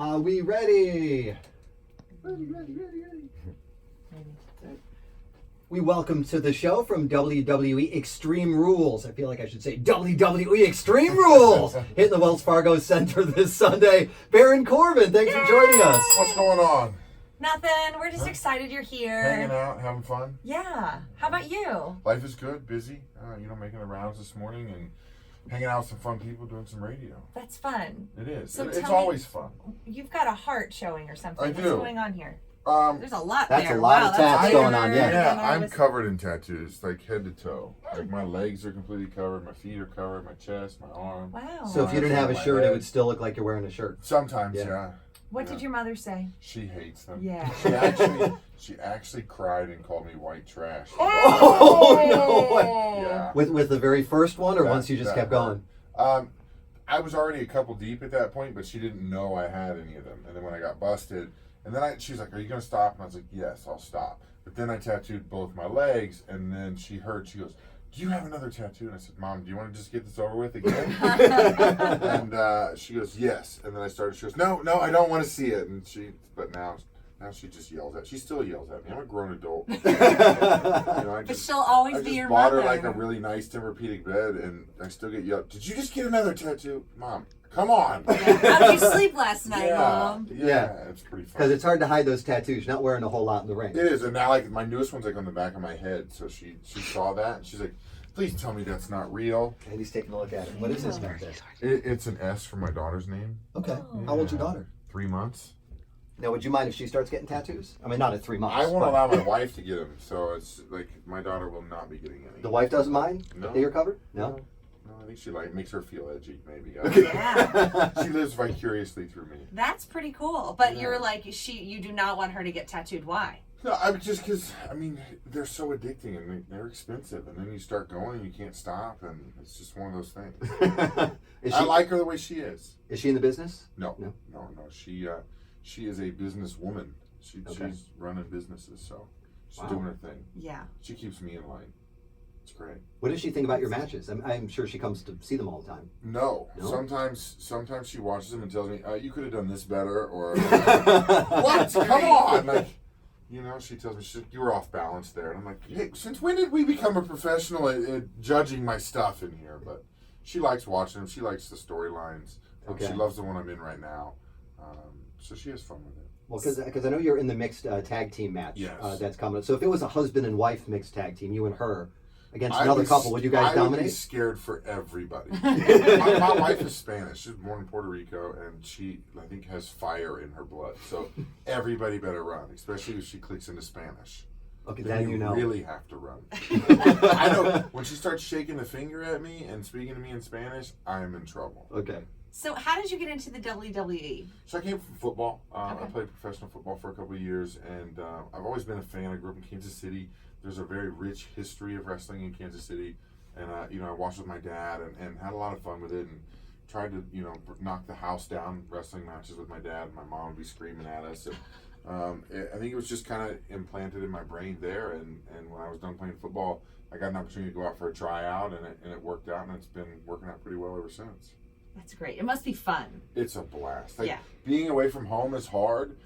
Are we ready? Ready. We welcome to the show from WWE Extreme Rules. I feel like I should say WWE Extreme Rules. Hitting the Wells Fargo Center this Sunday. Baron Corbin, thanks for joining us. What's going on? Nothing. We're just excited you're here. Hanging out, having fun. Yeah. How about you? Life is good, busy. Making the rounds this morning and hanging out with some fun people, doing some radio. That's fun. It is. So It's tell me- always fun. You've got a heart showing or something. I What's do. going on here? Um, There's a lot That's there. a lot wow, of that's tats bigger going on, yeah. than I I'm was- covered in tattoos, like head to toe. Like my legs are completely covered, my feet are covered, my chest, my arm. Wow. So if you didn't have a My shirt, it head. would still look like you're wearing a shirt. Sometimes, Yeah. yeah. What did your mother say? She hates them. Yeah. She actually cried and called me white trash. Oh, no way. Yeah. With the very first one, or That- once you just that kept hurt. going? I was already a couple deep at that point, but she didn't know I had any of them. And then when I got busted, and then she's like, "Are you gonna stop?" And I was like, "Yes, I'll stop." But then I tattooed both my legs, and then she goes, "Do you have another tattoo?" And I said, "Mom, do you want to just get this over with again?" And she goes, "Yes." And then she goes, "No, I don't want to see it." But now she just yells at. She still yells at me. I'm a grown adult. But she'll always I be just your bought mother. her like a really nice Tempur-Pedic bed, and I still get yelled. "Did you just get another tattoo, Mom? Come on." How did you sleep last night, Mom? Yeah, it's pretty fun. Because it's hard to hide those tattoos. You're not wearing a whole lot in the ring. It is, and now like my newest one's like on the back of my head. So she saw that, and she's like, "Please tell me that's not real." And he's taking a look at it. What is this about this? It's an S for my daughter's name. Okay. How old's your daughter? 3 months. Now, would you mind if she starts getting tattoos? I mean, not at 3 months. I won't but allow my wife to get them, so it's like my daughter will not be getting any. The wife doesn't mind? No. That you're covered? No? No, I think she makes her feel edgy, maybe. Yeah. She lives vicariously through me. That's pretty cool. But Yeah. you're like, you do not want her to get tattooed. Why? No, I would just because they're so addicting and they're expensive, and then you start going and you can't stop, and it's just one of those things. I like her the way she is. Is she in the business? No. No? She is a businesswoman. Okay. She's running businesses, so she's Wow. doing her thing. Yeah. She keeps me in line. It's great. What does she think about your matches? I'm sure she comes to see them all the time. No. No? Sometimes she watches them and tells me, "You could have done this better," or "What? Come on!" Like, she tells me, "You were off balance there," and I'm like, "Hey, since when did we become a professional at judging my stuff in here?" But she likes watching them. She likes the storylines. Okay. She loves the one I'm in right now. So she has fun with it. Well, because I know you're in the mixed tag team match Yes. that's coming. So if it was a husband and wife mixed tag team, you and her, against I another would couple, would you guys I would be dominate? scared for everybody. my wife is Spanish. She's born in Puerto Rico, and she, I think, has fire in her blood. So everybody better run, especially if she clicks into Spanish. Okay, Then then you know. really have to run. I know when she starts shaking the finger at me and speaking to me in Spanish, I am in trouble. Okay. So how did you get into the WWE? So I came from football. I Okay. played professional football for a couple of years, and I've always been a fan. I grew up in Kansas City. There's a very rich history of wrestling in Kansas City, and I watched with my dad and had a lot of fun with it, and tried to knock the house down wrestling matches with my dad. And my mom would be screaming at us, and I think it was just kind of implanted in my brain there. And when I was done playing football, I got an opportunity to go out for a tryout, and it worked out, and it's been working out pretty well ever since. That's great. It must be fun. It's a blast. Yeah. Being away from home is hard,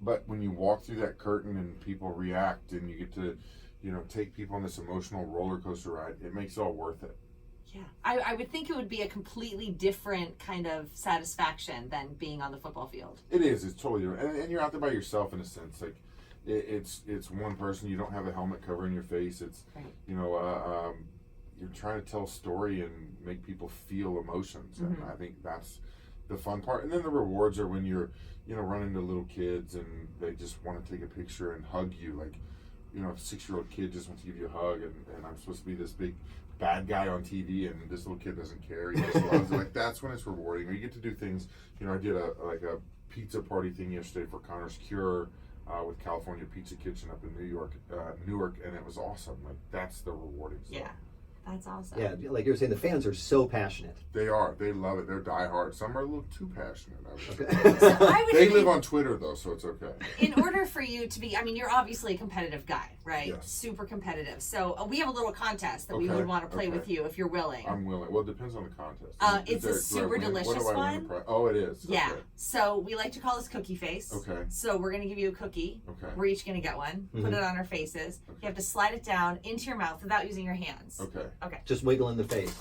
but when you walk through that curtain and people react and you get to, take people on this emotional roller coaster ride, it makes it all worth it. Yeah. I would think it would be a completely different kind of satisfaction than being on the football field. It is. It's totally different. And you're out there by yourself in a sense. Like, it's one person. You don't have a helmet covering your face. It's, Right. You're trying to tell a story and make people feel emotions. And I think that's the fun part. And then the rewards are when you're, running to little kids and they just want to take a picture and hug you. Like, a 6-year-old kid just wants to give you a hug, and I'm supposed to be this big bad guy on TV, and this little kid doesn't care. He just loves it. Like, that's when it's rewarding. Or you get to do things. I did a pizza party thing yesterday for Connor's Cure with California Pizza Kitchen up in Newark, and it was awesome. Like, that's the rewarding stuff. Yeah. That's awesome. Yeah, like you were saying, the fans are so passionate. They are. They love it. They're diehard. Some are a little too passionate, I would say. So I would They say, live on Twitter, though, so it's okay. in order for you to be, I mean, you're obviously a competitive guy, right? Yes. Super competitive. So we have a little contest that we Okay, would want to play okay. with you if you're willing. I'm willing. Well, it depends on the contest. It's a do I super win? delicious What do I win one. the prize? Oh, it is. Yeah. Okay. So we like to call this Cookie Face. Okay. So we're going to give you a cookie. Okay. We're each going to get one. Put it on our faces. Okay. You have to slide it down into your mouth without using your hands. Okay. Okay. Just wiggling the face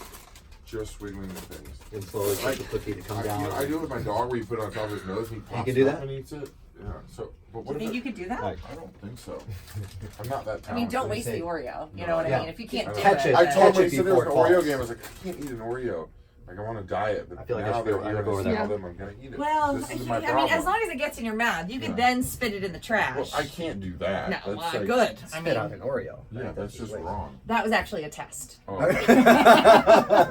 Just wiggling the face. and slowly get the cookie to come down. I do it with my dog where you put it on top of his nose and he pops can do it up that? and eats it. Yeah. So, but Do what you think if you could do that? Like, I don't think so. I'm not that talented. I mean, don't waste the say? Oreo. You No. know what Yeah. I mean? If you can't do Catch it. it. I then- told Catch him, it he said there was an before it Oreo falls. game. I was like, I can't eat an Oreo. Like, I want to diet, but I feel like I now should go- they're I'm gonna here go to over smell there. them. I'm going to eat it. Well, This is my I mean, problem. as long as it gets in your mouth, you could Yeah. then spit it in the trash. Well, I can't do that. No, That's well, like, good. I spit out mean, an Oreo. Yeah, Right, that's just the way. wrong. that was actually a test. Oh.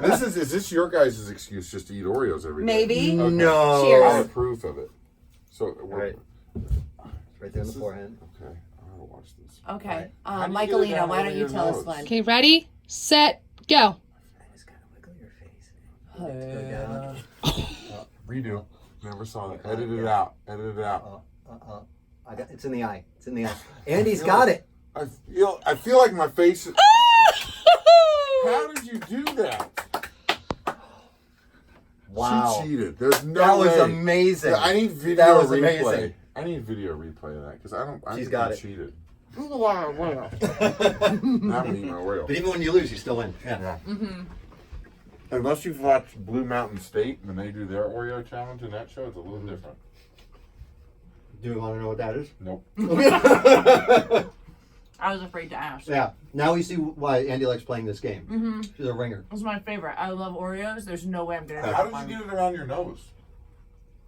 Is this your guys' excuse just to eat Oreos every day? Maybe. Okay. No. Cheers. I approve of it. So, Right. Right there in the This is- forehead. Okay, I gotta watch this. Okay. How do you get it Michaelina, down why under don't you your tell us nose? one? Okay, ready, set, go. I just gotta wiggle your face. Go down. Redo. Never saw that. Okay, Edit it yeah. out. Edit it out. I got it's in the eye. It's in the eye. Andy's got it. I feel like my face. How did you do that? Wow. She cheated. There's no That was way. amazing. I need video That was replay. amazing. I need video replay of that because I don't. I She's think got I it. cheated. Now I'm gonna eat my Oreo. But even when you lose, you still win. Yeah. Yeah. Unless you've watched Blue Mountain State when they do their Oreo challenge in that show, it's a little different. Do you want to know what that is? Nope. I was afraid to ask. Yeah. Now we see why Andy likes playing this game. Mm-hmm. She's a ringer. It's my favorite. I love Oreos. There's no way I'm gonna. How did you get it around your nose?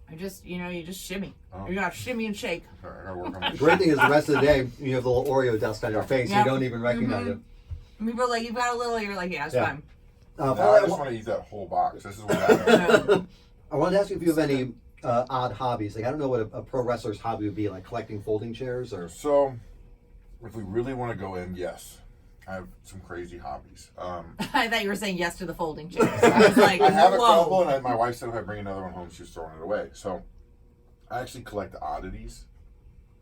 I just, you just shimmy. Oh. You gotta shimmy and shake. Sorry, I gotta work on my The great thing is the rest of the day you have the little Oreo dust on your face. Yep. You don't even recognize Mhm. it. People are like, you've got a little. You're like, yeah, it's Yeah. fine. Now I just want to eat that whole box. This is what happens. I wanted to ask you if you have any odd hobbies. Like I don't know what a pro wrestler's hobby would be, like collecting folding chairs or. So, if we really want to go in, yes, I have some crazy hobbies. I thought you were saying yes to the folding chairs. I was like, I have a couple, whoa. and my wife said if I bring another one home, she's throwing it away. So, I actually collect oddities,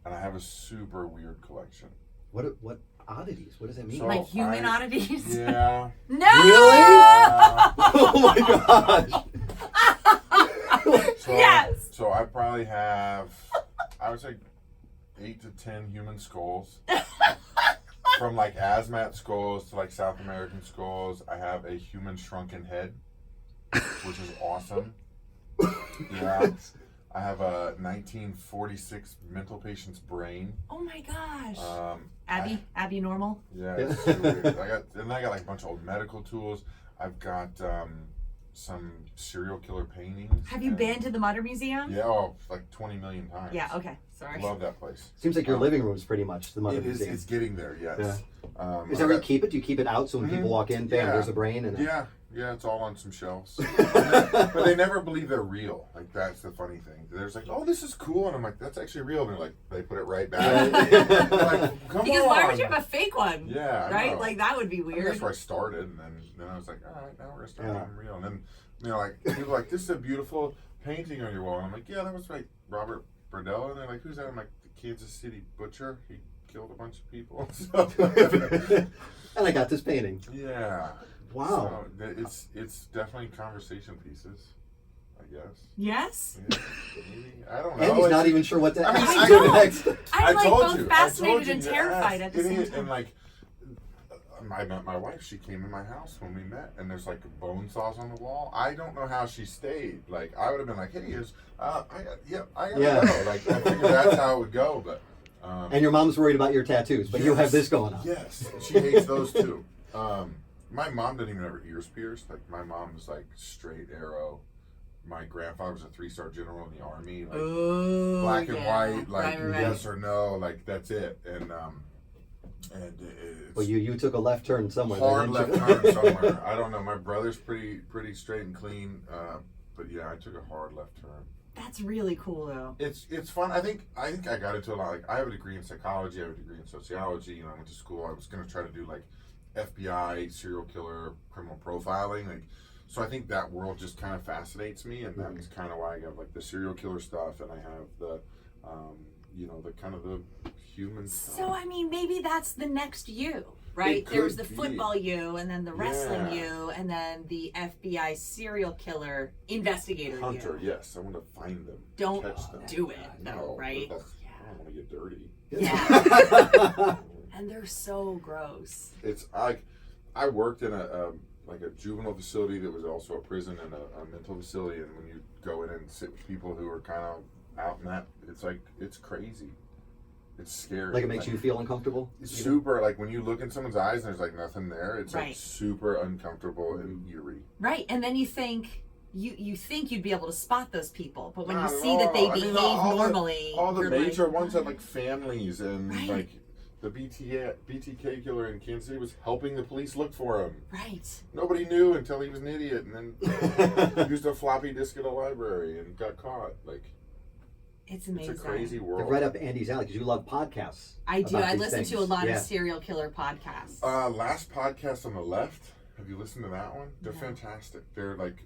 and I have a super weird collection. What oddities? What does that mean? So- Like human I- oddities? Yeah. No! Oh my gosh! So, Yes. So I probably have, I would say, 8 to 10 human skulls. From like Asmat skulls to like South American skulls. I have a human shrunken head, which is awesome. Yeah. I have a 1946 mental patient's brain. Oh my gosh. Abby normal? Yeah, it's super weird. I got like a bunch of old medical tools. I've got some serial killer paintings. Have you been to the Mutter Museum? Yeah, like 20 million times. Yeah, okay. Sorry. Love that place. Seems like your living room is pretty much the mother It is. museum. It's getting there. Yes. Is that where you keep it? Do you keep it out so when people walk in, bam, Yeah. there's a brain? And Yeah, it's all on some shelves. But they never believe they're real. Like, that's the funny thing. They're just like, oh, this is cool. And I'm like, that's actually real. And they're like, they put it right back. They're like, come Because on. why would you have a fake one? Yeah, I Right? know. Like, that would be I mean, weird. that's where I started. And then I was like, all right, now we're going to start Yeah. getting real. And then, like, people are like, this is a beautiful painting on your wall. And I'm like, yeah, that was like Robert Burdell. And they're like, who's that? I'm like, the Kansas City butcher. He killed a bunch of people. And I got this painting. Yeah. Wow. So it's definitely conversation pieces, I guess. Yes? Yeah, maybe. I don't know. Andy's not It's- even sure what to I mean, ask I you don't. next. I'm like told both you, I fascinated told you and to terrified ask. at the It same is, time. And like, I met my wife. She came in my house when we met, and there's like bone saws on the wall. I don't know how she stayed. Like, I would have been like, "Hey, I gotta Yeah. go." Like, I figured that's how it would go. But And your mom's worried about your tattoos, but you have yes, this going on. Yes, she hates those too. My mom didn't even have her ears pierced. Like, my mom was like straight arrow. My grandfather was a 3-star general in the army. Like, Ooh, black and yeah. white, like Right. yes or no, like that's it. And it's Well, you took a left turn somewhere. hard there, left didn't turn you? somewhere. I don't know. My brother's pretty straight and clean, but yeah, I took a hard left turn. That's really cool, though. It's fun. I think I got into a lot. Like, I have a degree in psychology. I have a degree in sociology. I went to school. I was gonna try to do like FBI, serial killer, criminal profiling. Like, so I think that world just kind of fascinates me, and that's kind of why I got like the serial killer stuff, and I have the, the kind of the human stuff. So I mean, maybe that's the next you, right? There's the be. football you, and then the wrestling Yeah. you, and then the FBI serial killer investigator Hunter, you. yes, I want to find them. Don't catch them. do it though, No, right? but I don't want to get dirty. Yeah. And they're so gross. It's I worked in a juvenile facility that was also a prison and a mental facility, and when you go in and sit with people who are kind of out in that, it's crazy. It's scary. Like it makes you feel uncomfortable? It's super, like when you look in someone's eyes and there's like nothing there, it's Right. like super uncomfortable and eerie. Right, and then you think you think you'd be able to spot those people, but when Not you at see that they all. I mean, behave normally, all the you're major like, ones have like families, and Right. like the BTK killer in Kansas City was helping the police look for him. right. Nobody knew until he was an idiot, and then used a floppy disk at a library and got caught. Like, It's amazing. it's a crazy They're world. right up Andie's alley because you love podcasts. I do. about I these listen things. to a lot Yeah. of serial killer podcasts. Last podcast on the left. Have you listened to that one? They're No. fantastic. They're like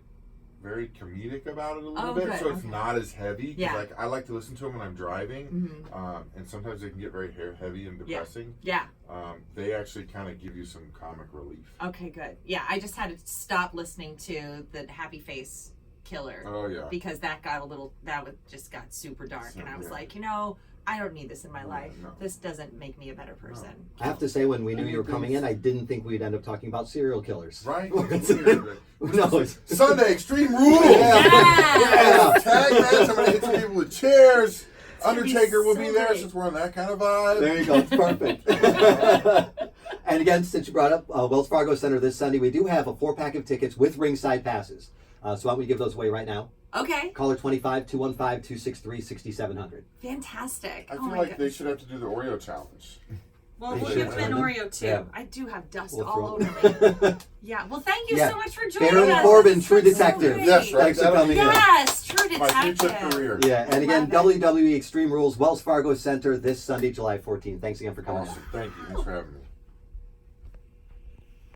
very comedic about it a little Oh, bit, good, so it's okay. not as heavy. 'Cause, Yeah. like I like to listen to them when I'm driving, Mhm. and sometimes they can get very heavy and depressing. Yeah. They actually kind of give you some comic relief. Okay, good. Yeah, I just had to stop listening to the Happy Face Killer Oh yeah. because just got super dark, and I was Yeah. like, I don't need this in my life. no. This doesn't make me a better person. I have to say, when we knew you were coming in, I didn't think we'd end up talking about serial killers. Right? No, it's- Sunday Extreme Rules! Yeah. Tag match, I'm going to hit some people with chairs. gonna be Undertaker will so be there great. since we're on that kind of vibe. There you go. It's perfect. And again, since you brought up Wells Fargo Center this Sunday, we do have a 4-pack of tickets with ringside passes. So why don't we give those away right now? Okay, Caller 25-215-263-6700. fantastic. I Oh feel my like they goodness. should have to do the Oreo challenge. Well, They we'll should. give them an Oreo too. Yeah. I do have dust We'll all throw over me. Yeah. Well, thank you Yeah. so much for joining Baron us. Corbin, This True has been so Detective. great. Yes, right. Thanks for coming in. Yes, True My future Detective. career. Yeah, and again, Love it. WWE Extreme Rules, Wells Fargo Center this Sunday, July 14th. Thanks again for coming. Awesome. Thank you. Thanks for having me.